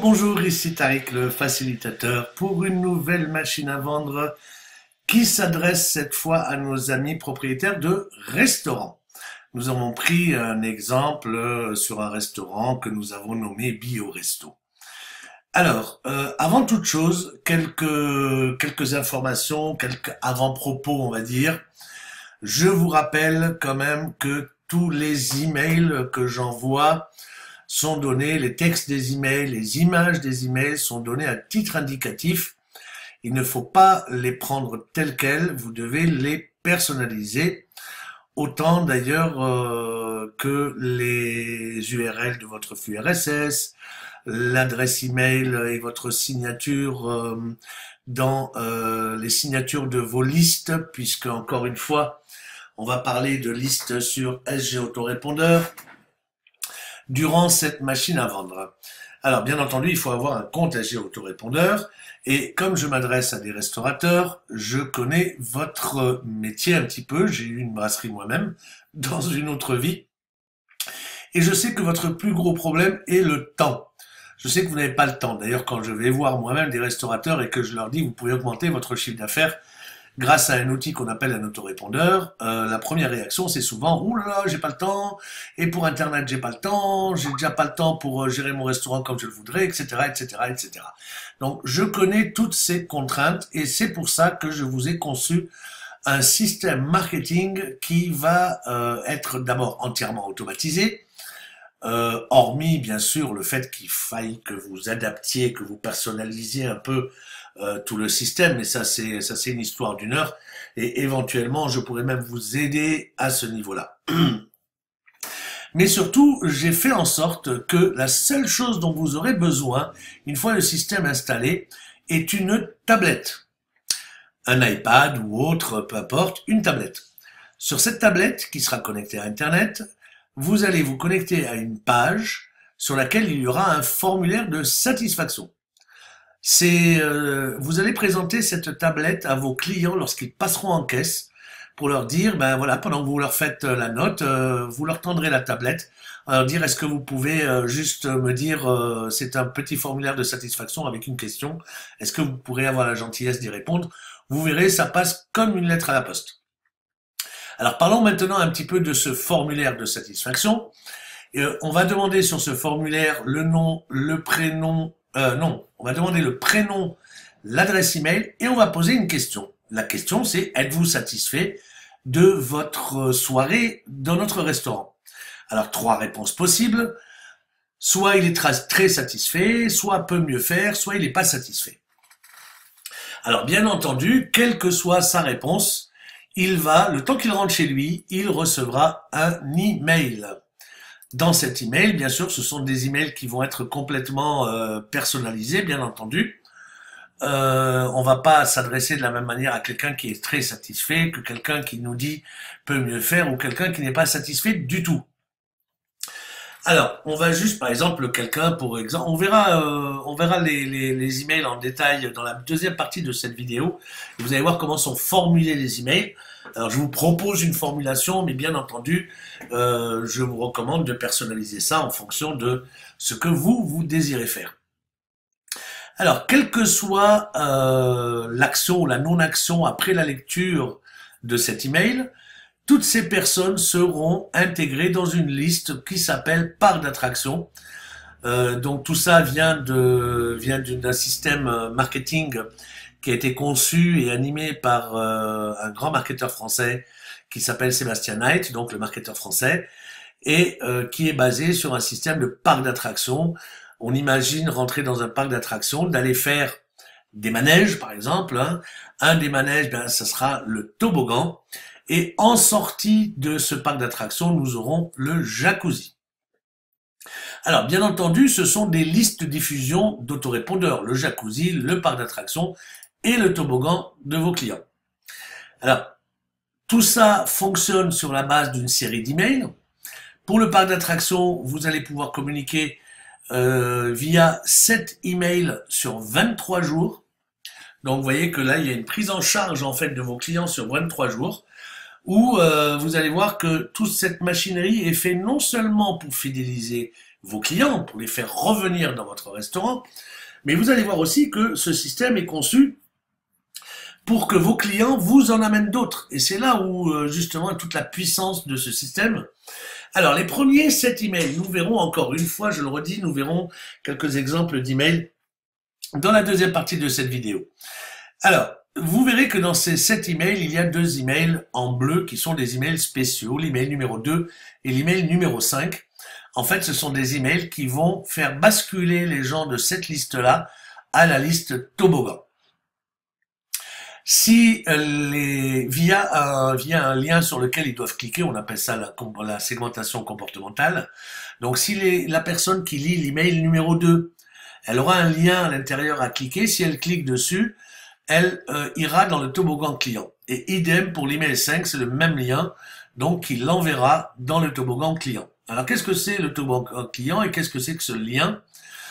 Bonjour, ici Tariq, le facilitateur, pour une nouvelle machine à vendre qui s'adresse cette fois à nos amis propriétaires de restaurants. Nous avons pris un exemple sur un restaurant que nous avons nommé BioResto. Alors, avant toute chose, quelques informations, quelques avant-propos, on va dire. Je vous rappelle quand même que tous les emails que j'envoie sont donnés, les textes des emails, les images des emails sont donnés à titre indicatif. Il ne faut pas les prendre tels quels, vous devez les personnaliser, autant d'ailleurs que les URL de votre flux RSS, l'adresse email et votre signature dans les signatures de vos listes, puisque encore une fois, on va parler de listes sur SG Autorépondeur durant cette machine à vendre. Alors bien entendu, il faut avoir un compte SG Autorépondeur, et comme je m'adresse à des restaurateurs, je connais votre métier un petit peu, j'ai eu une brasserie moi-même dans une autre vie, et je sais que votre plus gros problème est le temps. Je sais que vous n'avez pas le temps. D'ailleurs, quand je vais voir moi-même des restaurateurs et que je leur dis vous pouvez augmenter votre chiffre d'affaires grâce à un outil qu'on appelle un autorépondeur, la première réaction c'est souvent ouh là là, j'ai pas le temps, et pour internet j'ai pas le temps, j'ai déjà pas le temps pour gérer mon restaurant comme je le voudrais, etc., etc., etc. Donc je connais toutes ces contraintes et c'est pour ça que je vous ai conçu un système marketing qui va être d'abord entièrement automatisé. Hormis bien sûr le fait qu'il faille que vous adaptiez, que vous personnalisiez un peu tout le système, mais ça c'est une histoire d'une heure, et éventuellement je pourrais même vous aider à ce niveau-là. Mais surtout, j'ai fait en sorte que la seule chose dont vous aurez besoin, une fois le système installé, est une tablette. Un iPad ou autre, peu importe, une tablette. Sur cette tablette, qui sera connectée à Internet, vous allez vous connecter à une page sur laquelle il y aura un formulaire de satisfaction. Vous allez présenter cette tablette à vos clients lorsqu'ils passeront en caisse pour leur dire, ben voilà, pendant que vous leur faites la note, vous leur tendrez la tablette, leur dire est-ce que vous pouvez juste me dire, c'est un petit formulaire de satisfaction avec une question, est-ce que vous pourrez avoir la gentillesse d'y répondre? Vous verrez, ça passe comme une lettre à la poste. Alors parlons maintenant un petit peu de ce formulaire de satisfaction. On va demander sur ce formulaire le nom, le prénom, on va demander le prénom, l'adresse email et on va poser une question. La question c'est êtes-vous satisfait de votre soirée dans notre restaurant? Alors 3 réponses possibles. Soit il est très satisfait, soit peut mieux faire, soit il n'est pas satisfait. Alors bien entendu, quelle que soit sa réponse, le temps qu'il rentre chez lui, il recevra un email. Dans cet email, bien sûr, ce sont des emails qui vont être complètement personnalisés, bien entendu. On va pas s'adresser de la même manière à quelqu'un qui est très satisfait que quelqu'un qui nous dit peut mieux faire ou quelqu'un qui n'est pas satisfait du tout. Alors, on va juste, par exemple, quelqu'un, pour exemple, on verra les emails en détail dans la deuxième partie de cette vidéo. Et vous allez voir comment sont formulés les emails. Alors, je vous propose une formulation, mais bien entendu, je vous recommande de personnaliser ça en fonction de ce que vous désirez faire. Alors, quelle que soit l'action ou la non-action après la lecture de cet email, toutes ces personnes seront intégrées dans une liste qui s'appelle parc d'attraction. Donc tout ça vient d'un système marketing qui a été conçu et animé par un grand marketeur français qui s'appelle Sébastien Knight, donc le marketeur français, et qui est basé sur un système de parc d'attraction. On imagine rentrer dans un parc d'attraction, d'aller faire des manèges par exemple. Un des manèges, ça sera le toboggan. Et en sortie de ce parc d'attractions, nous aurons le jacuzzi. Alors, bien entendu, ce sont des listes de diffusion d'autorépondeurs, le jacuzzi, le parc d'attractions et le toboggan de vos clients. Alors, tout ça fonctionne sur la base d'une série d'emails. Pour le parc d'attractions, vous allez pouvoir communiquer via 7 emails sur 23 jours. Donc, vous voyez que là, il y a une prise en charge en fait de vos clients sur 23 jours. Où vous allez voir que toute cette machinerie est faite non seulement pour fidéliser vos clients, pour les faire revenir dans votre restaurant. Mais vous allez voir aussi que ce système est conçu pour que vos clients vous en amènent d'autres. Et c'est là où, justement, toute la puissance de ce système. Alors, les premiers 7 emails, nous verrons encore une fois, je le redis, nous verrons quelques exemples d'emails dans la deuxième partie de cette vidéo. Alors, vous verrez que dans ces 7 emails, il y a 2 emails en bleu qui sont des emails spéciaux, l'email numéro 2 et l'email numéro 5. En fait, ce sont des emails qui vont faire basculer les gens de cette liste-là à la liste toboggan. Si via un lien sur lequel ils doivent cliquer, on appelle ça la segmentation comportementale. Donc si la personne qui lit l'email numéro 2, elle aura un lien à l'intérieur à cliquer, si elle clique dessus, elle ira dans le toboggan client. Et idem pour l'email 5, c'est le même lien, donc il l'enverra dans le toboggan client. Alors qu'est-ce que c'est le toboggan client et qu'est-ce que c'est que ce lien?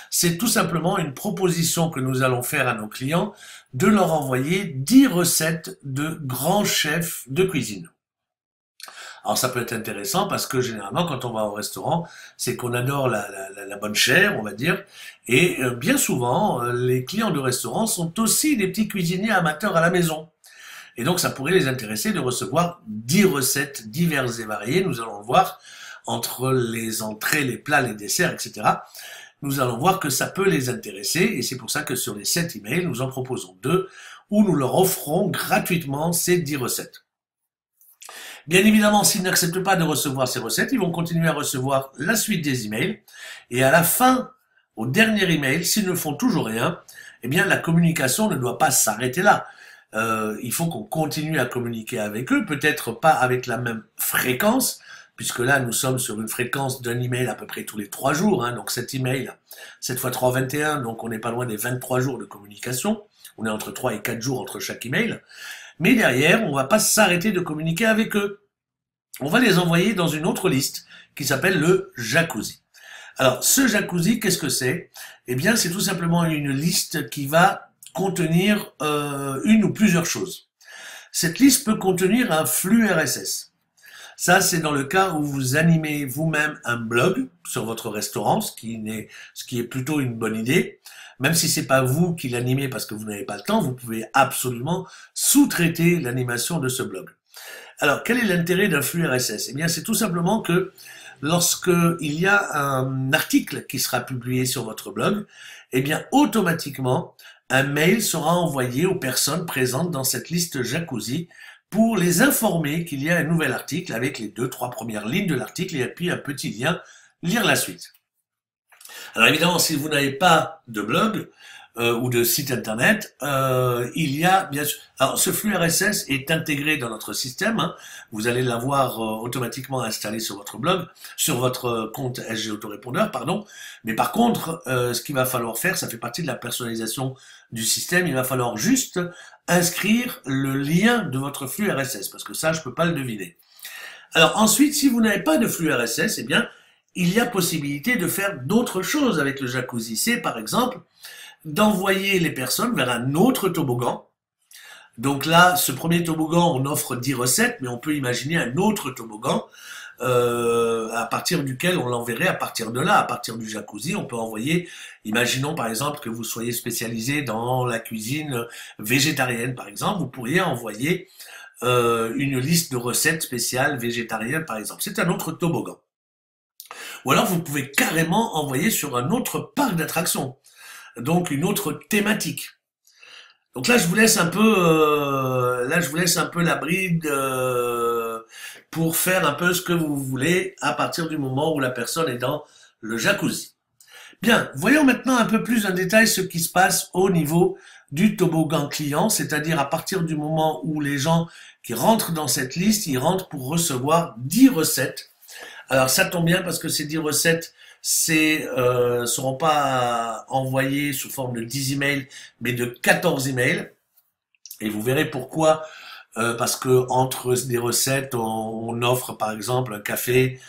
C'est tout simplement une proposition que nous allons faire à nos clients de leur envoyer 10 recettes de grands chefs de cuisine. Alors ça peut être intéressant parce que généralement quand on va au restaurant, c'est qu'on adore la bonne chair, on va dire, et bien souvent les clients de restaurant sont aussi des petits cuisiniers amateurs à la maison. Et donc ça pourrait les intéresser de recevoir 10 recettes diverses et variées, nous allons le voir, entre les entrées, les plats, les desserts, etc. Nous allons voir que ça peut les intéresser et c'est pour ça que sur les 7 emails, nous en proposons 2 où nous leur offrons gratuitement ces 10 recettes. Bien évidemment, s'ils n'acceptent pas de recevoir ces recettes, ils vont continuer à recevoir la suite des emails et à la fin, au dernier email, s'ils ne font toujours rien, eh bien la communication ne doit pas s'arrêter là. Il faut qu'on continue à communiquer avec eux, peut-être pas avec la même fréquence, puisque là, nous sommes sur une fréquence d'un email à peu près tous les 3 jours. Hein, donc cet email, 7 fois 3, 21, donc on n'est pas loin des 23 jours de communication. On est entre 3 et 4 jours entre chaque email. Mais derrière, on ne va pas s'arrêter de communiquer avec eux. On va les envoyer dans une autre liste qui s'appelle le jacuzzi. Alors, ce jacuzzi, qu'est-ce que c'est? Eh bien, c'est tout simplement une liste qui va contenir une ou plusieurs choses. Cette liste peut contenir un flux RSS. Ça, c'est dans le cas où vous animez vous-même un blog sur votre restaurant, ce qui est plutôt une bonne idée. Même si c'est pas vous qui l'animez parce que vous n'avez pas le temps, vous pouvez absolument sous-traiter l'animation de ce blog. Alors, quel est l'intérêt d'un flux RSS? Eh bien, c'est tout simplement que lorsque il y a un article qui sera publié sur votre blog, eh bien, automatiquement, un mail sera envoyé aux personnes présentes dans cette liste jacuzzi pour les informer qu'il y a un nouvel article avec les 2-3 premières lignes de l'article et puis un petit lien, lire la suite. Alors évidemment, si vous n'avez pas de blog ou de site internet, il y a bien sûr... Alors ce flux RSS est intégré dans notre système, hein. Vous allez l'avoir automatiquement installé sur votre blog, sur votre compte SG Autorépondeur, pardon. Mais par contre, ce qu'il va falloir faire, ça fait partie de la personnalisation du système, il va falloir juste inscrire le lien de votre flux RSS, parce que ça, je peux pas le deviner. Alors ensuite, si vous n'avez pas de flux RSS, eh bien, il y a possibilité de faire d'autres choses avec le jacuzzi. C'est par exemple d'envoyer les personnes vers un autre toboggan. Donc là, ce premier toboggan, on offre 10 recettes, mais on peut imaginer un autre toboggan à partir duquel on l'enverrait à partir de là, à partir du jacuzzi, on peut envoyer, imaginons par exemple que vous soyez spécialisé dans la cuisine végétarienne par exemple, vous pourriez envoyer une liste de recettes spéciales végétariennes par exemple. C'est un autre toboggan. Ou alors vous pouvez carrément envoyer sur un autre parc d'attractions, donc une autre thématique. Donc là je vous laisse un peu, la bride pour faire un peu ce que vous voulez à partir du moment où la personne est dans le jacuzzi. Bien, voyons maintenant un peu plus en détail ce qui se passe au niveau du toboggan client, c'est-à-dire à partir du moment où les gens qui rentrent dans cette liste, ils rentrent pour recevoir 10 recettes. Alors ça tombe bien parce que ces 10 recettes seront pas envoyées sous forme de 10 emails, mais de 14 emails. Et vous verrez pourquoi. Parce que entre des recettes, on offre par exemple un café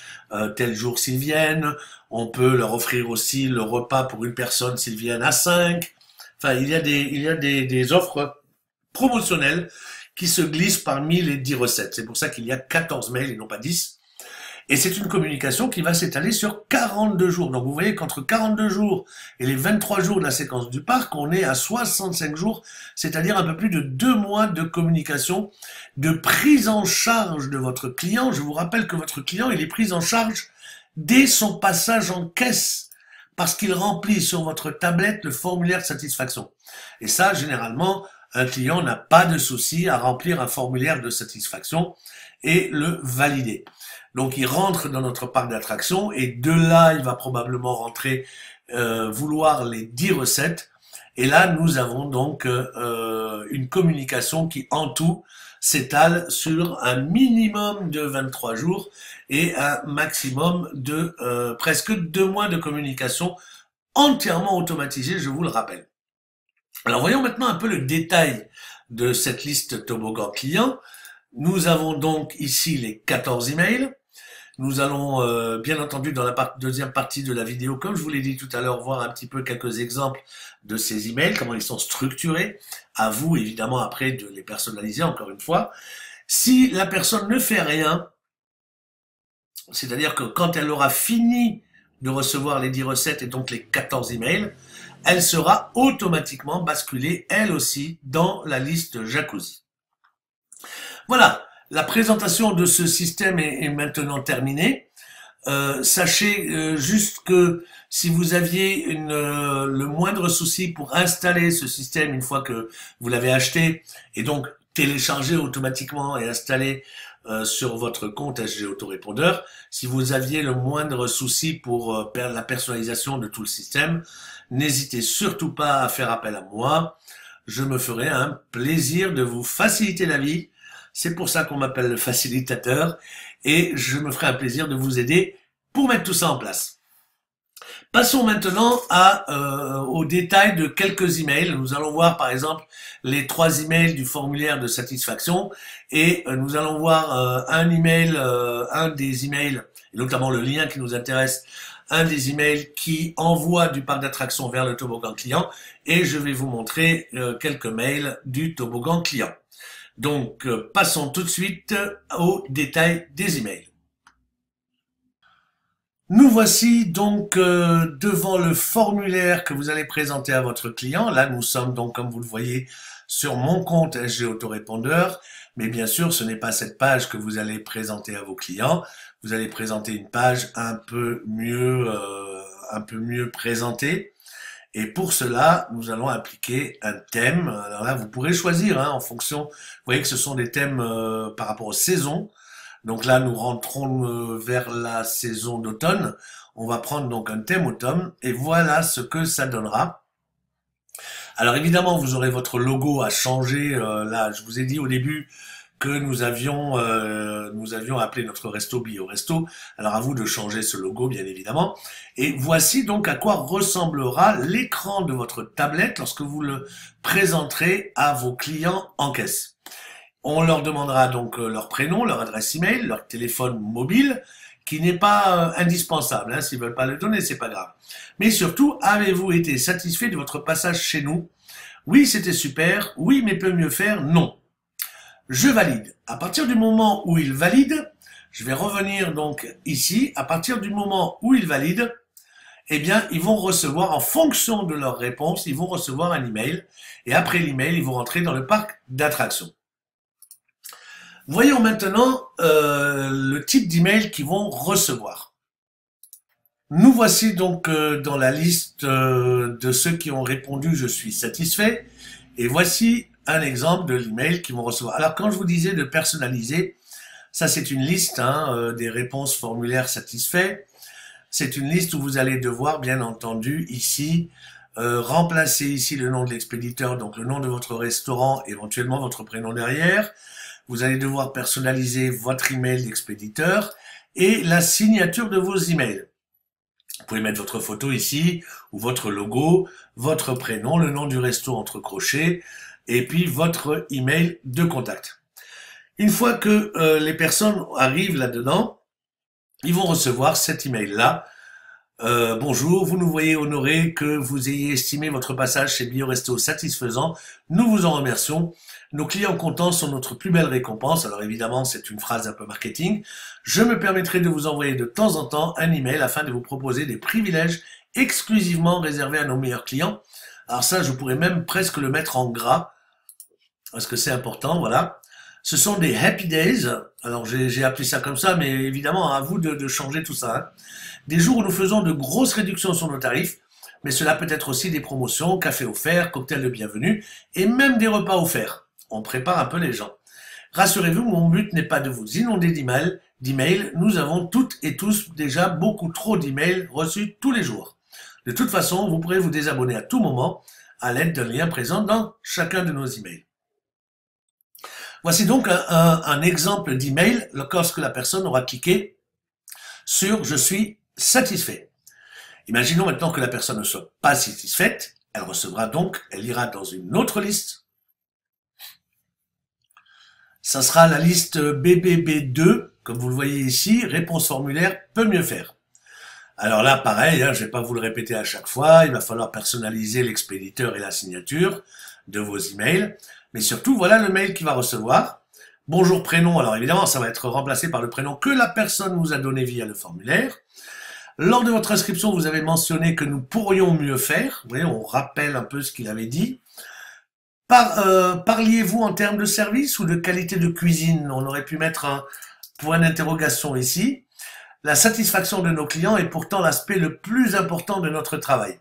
tel jour s'ils viennent. On peut leur offrir aussi le repas pour une personne s'ils viennent à 5. Enfin, il y a des offres promotionnelles qui se glissent parmi les 10 recettes. C'est pour ça qu'il y a 14 mails et non pas 10. Et c'est une communication qui va s'étaler sur 42 jours. Donc vous voyez qu'entre 42 jours et les 23 jours de la séquence du parc, on est à 65 jours, c'est-à-dire un peu plus de 2 mois de communication, de prise en charge de votre client. Je vous rappelle que votre client, il est pris en charge dès son passage en caisse, parce qu'il remplit sur votre tablette le formulaire de satisfaction. Et ça, généralement, un client n'a pas de souci à remplir un formulaire de satisfaction et le valider. Donc, il rentre dans notre parc d'attractions et de là, il va probablement rentrer, vouloir les 10 recettes. Et là, nous avons donc une communication qui, en tout, s'étale sur un minimum de 23 jours et un maximum de presque 2 mois de communication entièrement automatisée, je vous le rappelle. Alors, voyons maintenant un peu le détail de cette liste toboggan client. Nous avons donc ici les 14 emails. Nous allons, bien entendu, dans la deuxième partie de la vidéo, comme je vous l'ai dit tout à l'heure, voir un petit peu quelques exemples de ces emails, comment ils sont structurés. À vous, évidemment, après, de les personnaliser, encore une fois. Si la personne ne fait rien, c'est-à-dire que quand elle aura fini de recevoir les 10 recettes et donc les 14 emails, elle sera automatiquement basculée, elle aussi, dans la liste Jacuzzi. Voilà. La présentation de ce système est maintenant terminée. Sachez juste que si vous aviez le moindre souci pour installer ce système une fois que vous l'avez acheté et donc télécharger automatiquement et installer sur votre compte SG Autorépondeur, si vous aviez le moindre souci pour la personnalisation de tout le système, n'hésitez surtout pas à faire appel à moi. Je me ferai un plaisir de vous faciliter la vie. C'est pour ça qu'on m'appelle le facilitateur et je me ferai un plaisir de vous aider pour mettre tout ça en place. Passons maintenant au détail de quelques emails. Nous allons voir par exemple les 3 emails du formulaire de satisfaction et nous allons voir un des emails, et notamment le lien qui nous intéresse, un des emails qui envoie du parc d'attractions vers le toboggan client et je vais vous montrer quelques mails du toboggan client. Donc, passons tout de suite au détail des emails. Nous voici donc devant le formulaire que vous allez présenter à votre client. Là, nous sommes donc, comme vous le voyez, sur mon compte SG Autorépondeur. Mais bien sûr, ce n'est pas cette page que vous allez présenter à vos clients. Vous allez présenter une page un peu mieux présentée. Et pour cela, nous allons appliquer un thème. Alors là, vous pourrez choisir en fonction. Vous voyez que ce sont des thèmes par rapport aux saisons. Donc là, nous rentrons vers la saison d'automne. On va prendre donc un thème automne. Et voilà ce que ça donnera. Alors évidemment, vous aurez votre logo à changer. Là, je vous ai dit au début que nous avions appelé notre resto Bio Resto. Alors à vous de changer ce logo, bien évidemment. Et voici donc à quoi ressemblera l'écran de votre tablette lorsque vous le présenterez à vos clients en caisse. On leur demandera donc leur prénom, leur adresse email, leur téléphone mobile, qui n'est pas indispensable. S'ils veulent pas le donner, c'est pas grave. Mais surtout, avez-vous été satisfait de votre passage chez nous? Oui, c'était super. Oui, mais peut mieux faire? Non. Je valide. À partir du moment où il valide, je vais revenir donc ici. À partir du moment où il valide, eh bien, ils vont recevoir, en fonction de leur réponse, ils vont recevoir un email. Et après l'email, ils vont rentrer dans le parc d'attractions. Voyons maintenant le type d'email qu'ils vont recevoir. Nous voici donc dans la liste de ceux qui ont répondu « Je suis satisfait ». Et voici un exemple de l'email qu'ils vont recevoir. Alors, quand je vous disais de personnaliser, ça c'est une liste des réponses formulaires satisfaits. C'est une liste où vous allez devoir, bien entendu, ici, remplacer ici le nom de l'expéditeur, donc le nom de votre restaurant, éventuellement votre prénom derrière. Vous allez devoir personnaliser votre email d'expéditeur et la signature de vos emails. Vous pouvez mettre votre photo ici, ou votre logo, votre prénom, le nom du resto entre crochets, et puis votre email de contact. Une fois que les personnes arrivent là-dedans, ils vont recevoir cet email-là. Bonjour, vous nous voyez honoré que vous ayez estimé votre passage chez Bio Resto satisfaisant. Nous vous en remercions. Nos clients contents sont notre plus belle récompense. Alors évidemment, c'est une phrase un peu marketing. Je me permettrai de vous envoyer de temps en temps un email afin de vous proposer des privilèges exclusivement réservés à nos meilleurs clients. Alors ça, je pourrais même presque le mettre en gras parce que c'est important, voilà. Ce sont des happy days. Alors j'ai appelé ça comme ça, mais évidemment, à vous de changer tout ça, hein. Des jours où nous faisons de grosses réductions sur nos tarifs, mais cela peut être aussi des promotions, café offert, cocktail de bienvenue et même des repas offerts. On prépare un peu les gens. Rassurez-vous, mon but n'est pas de vous inonder d'emails. Nous avons toutes et tous déjà beaucoup trop d'emails reçus tous les jours. De toute façon, vous pourrez vous désabonner à tout moment à l'aide d'un lien présent dans chacun de nos emails. Voici donc un exemple d'email lorsque la personne aura cliqué sur « Je suis satisfait ». Imaginons maintenant que la personne ne soit pas satisfaite. Elle recevra donc, elle ira dans une autre liste. Ça sera la liste BBB2, comme vous le voyez ici, réponse formulaire peut mieux faire. Alors là, pareil, hein, je ne vais pas vous le répéter à chaque fois, il va falloir personnaliser l'expéditeur et la signature de vos emails. Mais surtout, voilà le mail qu'il va recevoir. Bonjour prénom, alors évidemment, ça va être remplacé par le prénom que la personne nous a donné via le formulaire. Lors de votre inscription, vous avez mentionné que nous pourrions mieux faire. Vous voyez, on rappelle un peu ce qu'il avait dit. Parliez-vous en termes de service ou de qualité de cuisine? On aurait pu mettre un point d'interrogation ici. La satisfaction de nos clients est pourtant l'aspect le plus important de notre travail.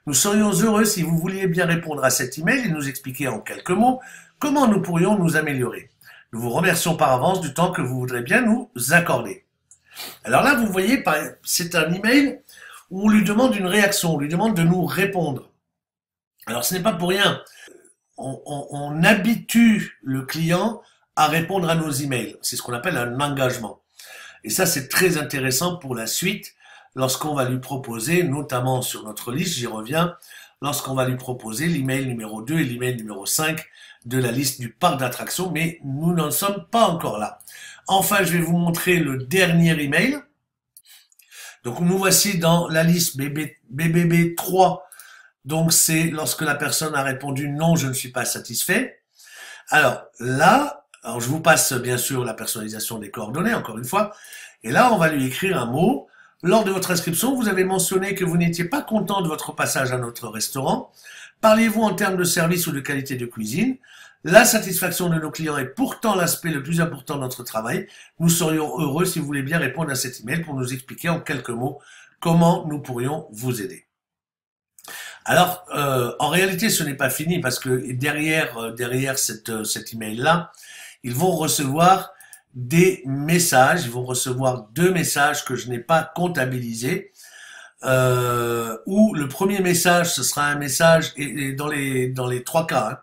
Nous serions heureux si vous vouliez bien répondre à cet email et nous expliquer en quelques mots comment nous pourrions nous améliorer. Nous vous remercions par avance du temps que vous voudrez bien nous accorder. Alors là, vous voyez, c'est un email où on lui demande une réaction, on lui demande de nous répondre. Alors ce n'est pas pour rien. On habitue le client à répondre à nos emails. C'est ce qu'on appelle un engagement. Et ça, c'est très intéressant pour la suite lorsqu'on va lui proposer, notamment sur notre liste, j'y reviens, lorsqu'on va lui proposer l'email numéro 2 et l'email numéro 5 de la liste du parc d'attractions, mais nous n'en sommes pas encore là. Enfin, je vais vous montrer le dernier email. Donc, nous voici dans la liste BBB3. Donc, c'est lorsque la personne a répondu « Non, je ne suis pas satisfait ». Alors, là, je vous passe bien sûr la personnalisation des coordonnées, encore une fois. Et là, on va lui écrire un mot. Lors de votre inscription, vous avez mentionné que vous n'étiez pas content de votre passage à notre restaurant. Parliez-vous en termes de service ou de qualité de cuisine? La satisfaction de nos clients est pourtant l'aspect le plus important de notre travail. Nous serions heureux si vous voulez bien répondre à cet email pour nous expliquer en quelques mots comment nous pourrions vous aider. Alors, en réalité, ce n'est pas fini parce que derrière cet email-là, ils vont recevoir des messages. Ils vont recevoir 2 messages que je n'ai pas comptabilisés. Où le premier message, ce sera un message, et dans les 3 cas, hein,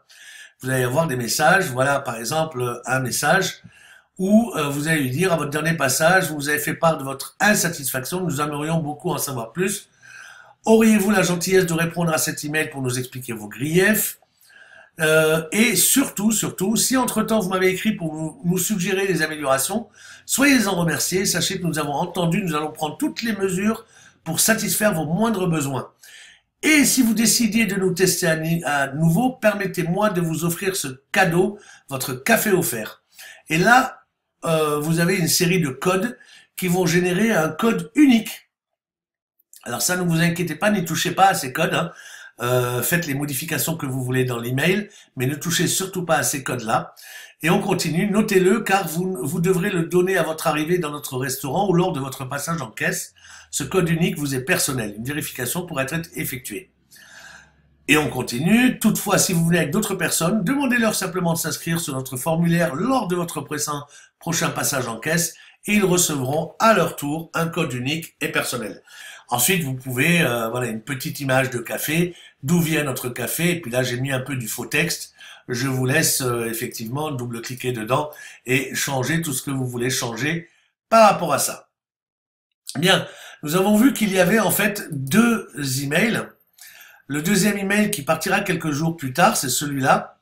vous allez avoir des messages. Voilà, par exemple, un message où vous allez lui dire à votre dernier passage, vous avez fait part de votre insatisfaction, nous aimerions beaucoup en savoir plus. Auriez-vous la gentillesse de répondre à cet email pour nous expliquer vos griefs? Et surtout, si entre-temps vous m'avez écrit pour nous suggérer des améliorations, soyez-en remerciés. Sachez que nous avons entendu, nous allons prendre toutes les mesures pour satisfaire vos moindres besoins. Et si vous décidez de nous tester à nouveau, permettez-moi de vous offrir ce cadeau, votre café offert. Et là, vous avez une série de codes qui vont générer un code unique. Alors ça, ne vous inquiétez pas, n'y touchez pas à ces codes, hein. Faites les modifications que vous voulez dans l'email, mais ne touchez surtout pas à ces codes-là. Et on continue, notez-le car vous devrez le donner à votre arrivée dans notre restaurant ou lors de votre passage en caisse. Ce code unique vous est personnel. Une vérification pourrait être effectuée. Et on continue. Toutefois, si vous venez avec d'autres personnes, demandez-leur simplement de s'inscrire sur notre formulaire lors de votre prochain passage en caisse et ils recevront à leur tour un code unique et personnel. Ensuite, vous pouvez, voilà, une petite image de café, d'où vient notre café, et puis là, j'ai mis un peu du faux texte. Je vous laisse effectivement double-cliquer dedans et changer tout ce que vous voulez changer par rapport à ça. Bien, nous avons vu qu'il y avait en fait 2 emails. Le deuxième email qui partira quelques jours plus tard, c'est celui-là,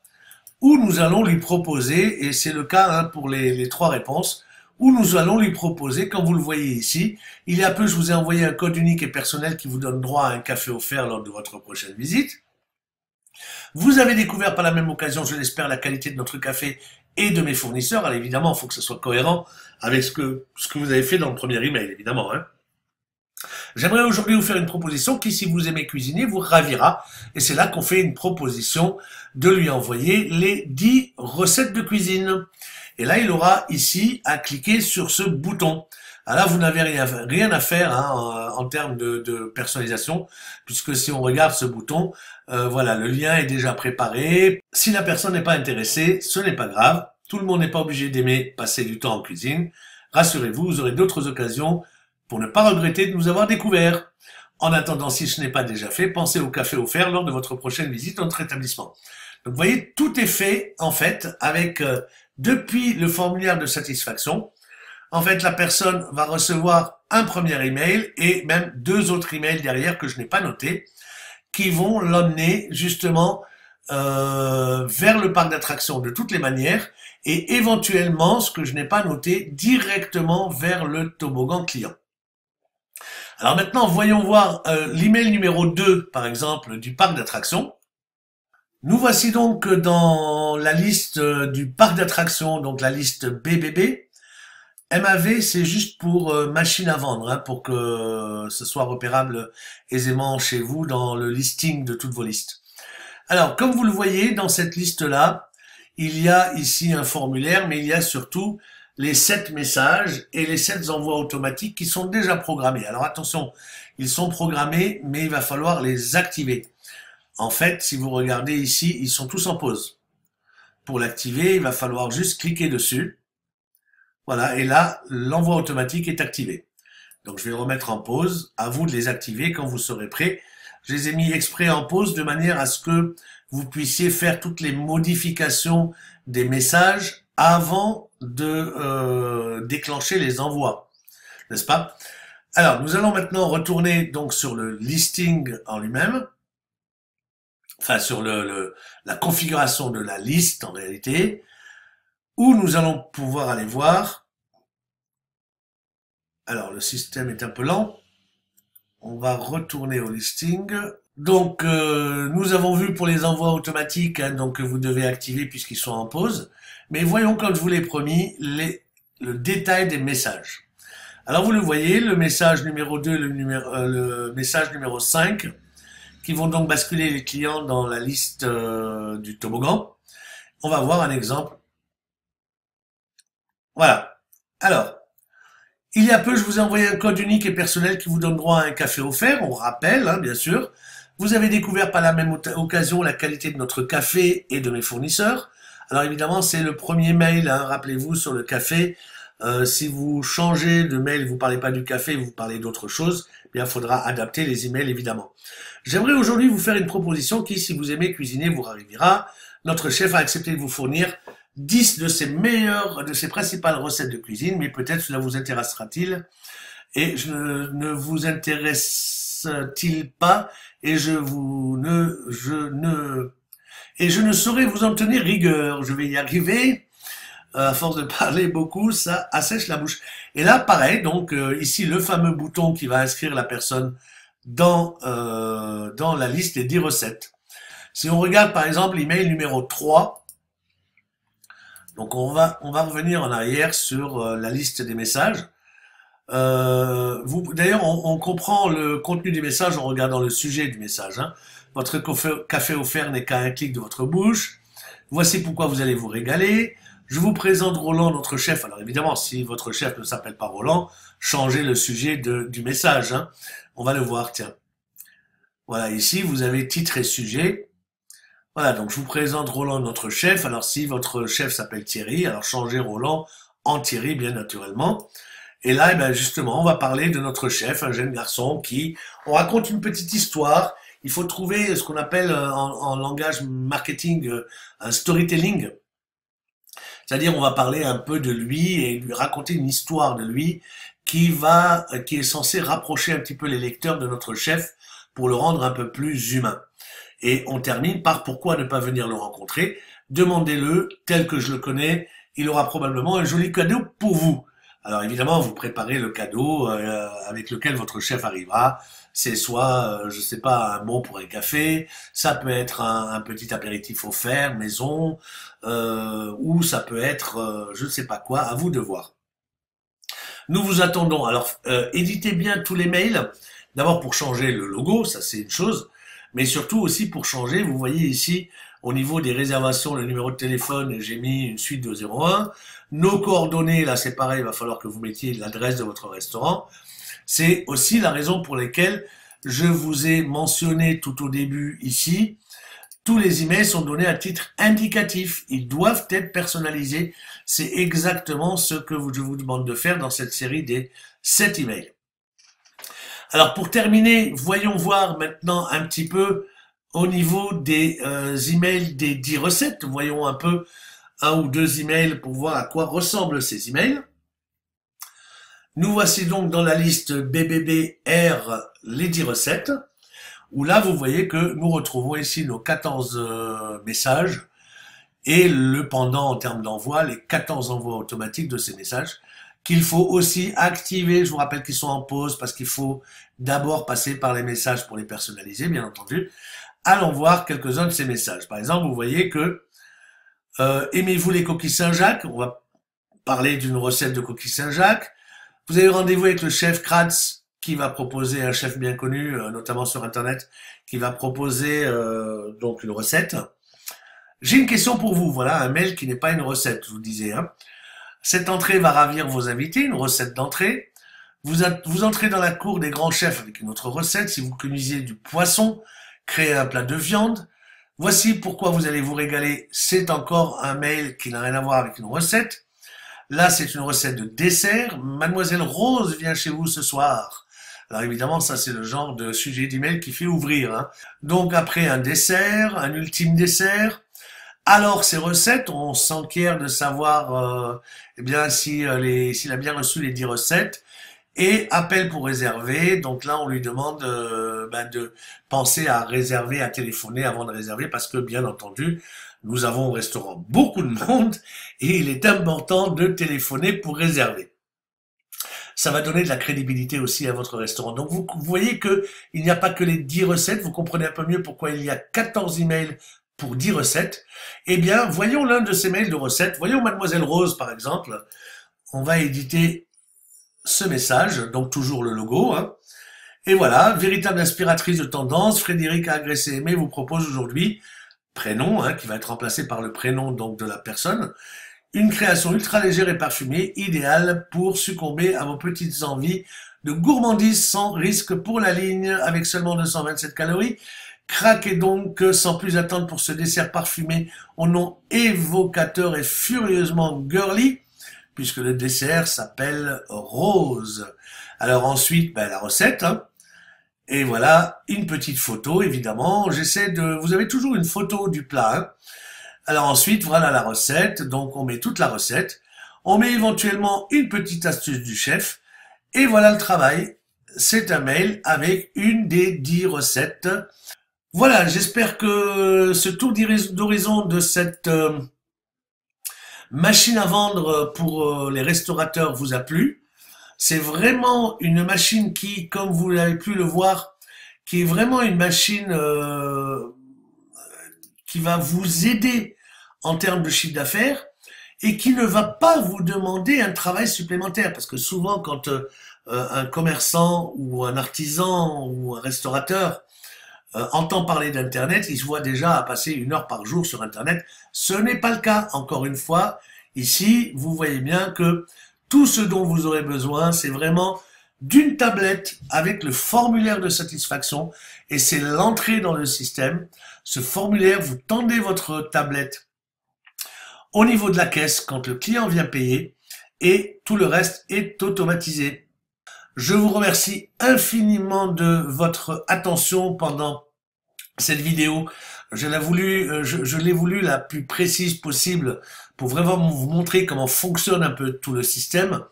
où nous allons lui proposer, et c'est le cas hein, pour les 3 réponses, où nous allons lui proposer, comme vous le voyez ici, il y a peu je vous ai envoyé un code unique et personnel qui vous donne droit à un café offert lors de votre prochaine visite. Vous avez découvert par la même occasion, je l'espère, la qualité de notre café et de mes fournisseurs. Alors évidemment, il faut que ce soit cohérent avec ce que vous avez fait dans le premier email, évidemment, hein. J'aimerais aujourd'hui vous faire une proposition qui, si vous aimez cuisiner, vous ravira. Et c'est là qu'on fait une proposition de lui envoyer les 10 recettes de cuisine. Et là, il aura ici à cliquer sur ce bouton. Alors là, vous n'avez rien à faire hein, en termes de personnalisation, puisque si on regarde ce bouton, voilà, le lien est déjà préparé. Si la personne n'est pas intéressée, ce n'est pas grave. Tout le monde n'est pas obligé d'aimer passer du temps en cuisine. Rassurez-vous, vous aurez d'autres occasions pour ne pas regretter de nous avoir découvert. En attendant, si ce n'est pas déjà fait, pensez au café offert lors de votre prochaine visite dans notre établissement. Donc vous voyez, tout est fait en fait avec depuis le formulaire de satisfaction. En fait, la personne va recevoir un premier email et même 2 autres emails derrière que je n'ai pas notés, qui vont l'emmener justement vers le parc d'attractions de toutes les manières et éventuellement, ce que je n'ai pas noté, directement vers le toboggan client. Alors maintenant, voyons voir l'email numéro 2, par exemple, du parc d'attractions. Nous voici donc dans la liste du parc d'attractions, donc la liste BBB. MAV, c'est juste pour machine à vendre, hein, pour que ce soit repérable aisément chez vous dans le listing de toutes vos listes. Alors, comme vous le voyez, dans cette liste-là, il y a ici un formulaire, mais il y a surtout les 7 messages et les 7 envois automatiques qui sont déjà programmés. Alors attention, ils sont programmés, mais il va falloir les activer. En fait, si vous regardez ici, ils sont tous en pause. Pour l'activer, il va falloir juste cliquer dessus. Voilà, et là, l'envoi automatique est activé. Donc je vais le remettre en pause. À vous de les activer quand vous serez prêt. Je les ai mis exprès en pause de manière à ce que vous puissiez faire toutes les modifications des messages avant de déclencher les envois, n'est-ce pas? Alors, nous allons maintenant retourner donc sur le listing en lui-même, enfin sur la configuration de la liste en réalité, où nous allons pouvoir aller voir. Alors, le système est un peu lent. On va retourner au listing. Donc, nous avons vu pour les envois automatiques, hein, donc que vous devez activer puisqu'ils sont en pause. Mais voyons, comme je vous l'ai promis, le détail des messages. Alors, vous le voyez, le message numéro 2, le message numéro 5, qui vont donc basculer les clients dans la liste du toboggan. On va voir un exemple. Voilà. Alors, il y a peu, je vous ai envoyé un code unique et personnel qui vous donne droit à un café offert. On rappelle, hein, bien sûr. Vous avez découvert par la même occasion la qualité de notre café et de mes fournisseurs. Alors évidemment, c'est le premier mail, hein, rappelez-vous, sur le café. Si vous changez de mail, vous parlez pas du café, vous parlez d'autre chose, eh bien, il faudra adapter les emails, évidemment. J'aimerais aujourd'hui vous faire une proposition qui, si vous aimez cuisiner, vous ravira. Notre chef a accepté de vous fournir 10 de ses principales recettes de cuisine, mais peut-être cela vous intéressera-t-il. Et ne vous intéresse-t-il pas, et je ne saurais vous en tenir rigueur. Je vais y arriver. À force de parler beaucoup, ça assèche la bouche. Et là, pareil, donc ici, le fameux bouton qui va inscrire la personne dans la liste des 10 recettes. Si on regarde par exemple l'email numéro 3, donc on va revenir en arrière sur la liste des messages. D'ailleurs, on comprend le contenu du message en regardant le sujet du message, hein. Votre café offert n'est qu'à un clic de votre bouche. Voici pourquoi vous allez vous régaler. Je vous présente Roland, notre chef. Alors évidemment, si votre chef ne s'appelle pas Roland, changez le sujet du message, hein. On va le voir, tiens. Voilà, ici, vous avez titre et sujet. Voilà, donc je vous présente Roland, notre chef. Alors si votre chef s'appelle Thierry, alors changez Roland en Thierry, bien naturellement. Et là, eh ben, justement, on va parler de notre chef, un jeune garçon on raconte une petite histoire. Il faut trouver ce qu'on appelle en langage marketing un storytelling. C'est-à-dire, on va parler un peu de lui et lui raconter une histoire de lui qui est censé rapprocher un petit peu les lecteurs de notre chef pour le rendre un peu plus humain. Et on termine par pourquoi ne pas venir le rencontrer. Demandez-le tel que je le connais. Il aura probablement un joli cadeau pour vous. Alors évidemment, vous préparez le cadeau avec lequel votre chef arrivera. C'est soit, je sais pas, un bon pour un café, ça peut être un petit apéritif offert, maison, ou ça peut être, je ne sais pas quoi, à vous de voir. Nous vous attendons. Alors, éditez bien tous les mails. D'abord pour changer le logo, ça c'est une chose, mais surtout aussi pour changer, vous voyez ici, au niveau des réservations, le numéro de téléphone, j'ai mis une suite de 01. Nos coordonnées, là c'est pareil, il va falloir que vous mettiez l'adresse de votre restaurant. C'est aussi la raison pour laquelle je vous ai mentionné tout au début ici, tous les emails sont donnés à titre indicatif. Ils doivent être personnalisés. C'est exactement ce que je vous demande de faire dans cette série des 7 emails. Alors pour terminer, voyons voir maintenant un petit peu au niveau des emails des 10 recettes. Voyons un peu un ou deux emails pour voir à quoi ressemblent ces emails. Nous voici donc dans la liste BBBR les 10 recettes, où là vous voyez que nous retrouvons ici nos 14 messages et le pendant en termes d'envoi, les 14 envois automatiques de ces messages qu'il faut aussi activer. Je vous rappelle qu'ils sont en pause parce qu'il faut d'abord passer par les messages pour les personnaliser, bien entendu. Allons voir quelques-uns de ces messages. Par exemple, vous voyez que aimez-vous les coquilles Saint-Jacques? On va parler d'une recette de coquilles Saint-Jacques. Vous avez rendez-vous avec le chef Kratz qui va proposer, un chef bien connu, notamment sur Internet, qui va proposer donc une recette. J'ai une question pour vous. Voilà, un mail qui n'est pas une recette, je vous disais. Hein. Cette entrée va ravir vos invités, une recette d'entrée. Vous entrez dans la cour des grands chefs avec une autre recette. Si vous cuisinez du poisson, créez un plat de viande. Voici pourquoi vous allez vous régaler. C'est encore un mail qui n'a rien à voir avec une recette. Là, c'est une recette de dessert. Mademoiselle Rose vient chez vous ce soir. Alors évidemment, ça c'est le genre de sujet d'email qui fait ouvrir. Hein. Donc après un dessert, un ultime dessert. Alors ces recettes, on s'enquiert de savoir eh bien s'il a bien reçu les 10 recettes. Et appel pour réserver. Donc là, on lui demande de penser à réserver, à téléphoner avant de réserver, parce que bien entendu, nous avons au restaurant beaucoup de monde et il est important de téléphoner pour réserver. Ça va donner de la crédibilité aussi à votre restaurant. Donc vous voyez que il n'y a pas que les 10 recettes, vous comprenez un peu mieux pourquoi il y a 14 emails pour 10 recettes. Eh bien, voyons l'un de ces mails de recettes. Voyons Mademoiselle Rose, par exemple. On va éditer ce message, donc toujours le logo. Hein. Et voilà, véritable inspiratrice de tendance, Frédéric a agressé aimé vous propose aujourd'hui, prénom, hein, qui va être remplacé par le prénom donc de la personne, une création ultra légère et parfumée, idéale pour succomber à vos petites envies de gourmandise sans risque pour la ligne, avec seulement 227 calories. Craquez donc sans plus attendre pour ce dessert parfumé au nom évocateur et furieusement girly, puisque le dessert s'appelle Rose. Alors ensuite, la recette, hein. Et voilà, une petite photo, évidemment. Vous avez toujours une photo du plat, hein. Alors ensuite, voilà la recette. Donc on met toute la recette. On met éventuellement une petite astuce du chef. Et voilà le travail. C'est un mail avec une des 10 recettes. Voilà, j'espère que ce tour d'horizon de cette machine à vendre pour les restaurateurs vous a plu. C'est vraiment une machine qui, comme vous l'avez pu le voir, qui est vraiment une machine qui va vous aider en termes de chiffre d'affaires et qui ne va pas vous demander un travail supplémentaire. Parce que souvent, quand un commerçant ou un artisan ou un restaurateur entend parler d'Internet, il se voit déjà à passer 1 heure par jour sur Internet. Ce n'est pas le cas. Encore une fois, ici, vous voyez bien que tout ce dont vous aurez besoin, c'est vraiment d'une tablette avec le formulaire de satisfaction et c'est l'entrée dans le système. Ce formulaire, vous tendez votre tablette au niveau de la caisse quand le client vient payer et tout le reste est automatisé. Je vous remercie infiniment de votre attention pendant cette vidéo. Je l'ai voulu la plus précise possible pour vraiment vous montrer comment fonctionne un peu tout le système.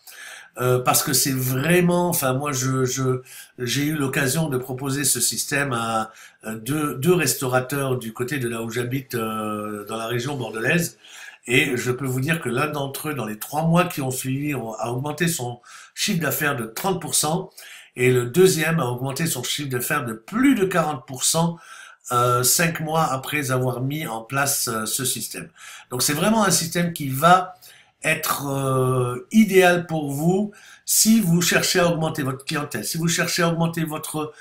Parce que c'est vraiment, enfin moi j'ai eu l'occasion de proposer ce système à deux restaurateurs du côté de là où j'habite dans la région bordelaise Et je peux vous dire que l'un d'entre eux, dans les 3 mois qui ont suivi, a augmenté son chiffre d'affaires de 30%, et le deuxième a augmenté son chiffre d'affaires de plus de 40%, 5 mois après avoir mis en place ce système. Donc c'est vraiment un système qui va être idéal pour vous si vous cherchez à augmenter votre clientèle, si vous cherchez à augmenter votre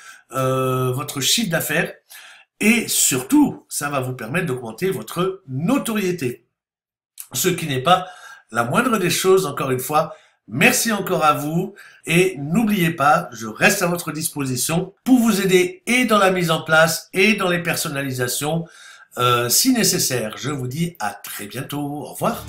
chiffre d'affaires, et surtout, ça va vous permettre d'augmenter votre notoriété. Ce qui n'est pas la moindre des choses, encore une fois. Merci encore à vous et n'oubliez pas, je reste à votre disposition pour vous aider et dans la mise en place et dans les personnalisations si nécessaire. Je vous dis à très bientôt. Au revoir.